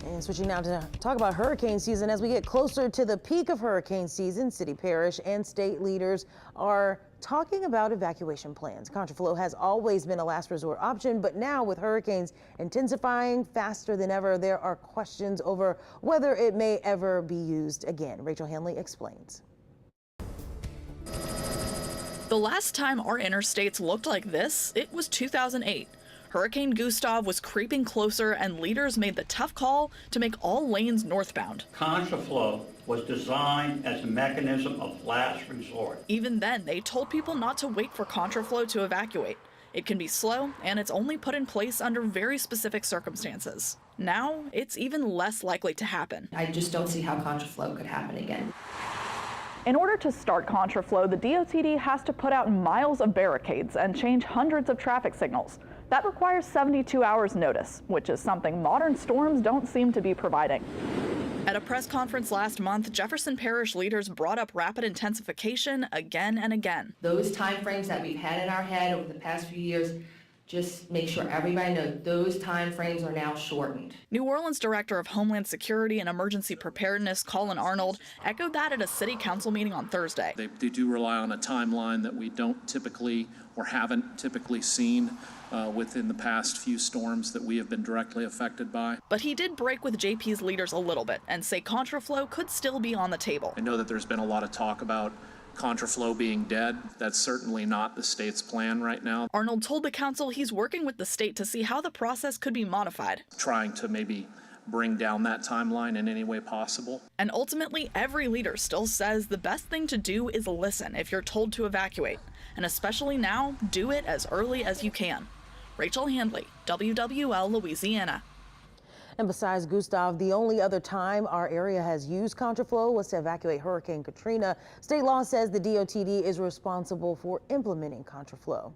And switching now to talk about hurricane season. As we get closer to the peak of hurricane season, city, parish, and state leaders are talking about evacuation plans. Contraflow has always been a last resort option, but now with hurricanes intensifying faster than ever, there are questions over whether it may ever be used again. Rachel Hanley explains. The last time our interstates looked like this, it was 2008. Hurricane Gustav was creeping closer and leaders made the tough call to make all lanes northbound. Contraflow was designed as a mechanism of last resort. Even then, they told people not to wait for contraflow to evacuate. It can be slow, and it's only put in place under very specific circumstances. Now, it's even less likely to happen. I just don't see how contraflow could happen again. In order to start contraflow, the DOTD has to put out miles of barricades and change hundreds of traffic signals. That requires 72 hours notice, which is something modern storms don't seem to be providing. At a press conference last month, Jefferson Parish leaders brought up rapid intensification again and again. Those timeframes that we've had in our head over the past few years, just make sure everybody knows those timeframes are now shortened. New Orleans Director of Homeland Security and Emergency Preparedness, Colin Arnold, echoed that at a city council meeting on Thursday. They do rely on a timeline that we don't typically or haven't typically seen within the past few storms that we have been directly affected by. But he did break with JP's leaders a little bit and say contraflow could still be on the table. I know that there's been a lot of talk about contraflow being dead. That's certainly not the state's plan right now. Arnold told the council he's working with the state to see how the process could be modified. Trying to maybe bring down that timeline in any way possible. And ultimately, every leader still says the best thing to do is listen if you're told to evacuate. And especially now, do it as early as you can. Rachel Hanley, WWL Louisiana. And besides Gustav, the only other time our area has used contraflow was to evacuate Hurricane Katrina. State law says the DOTD is responsible for implementing contraflow.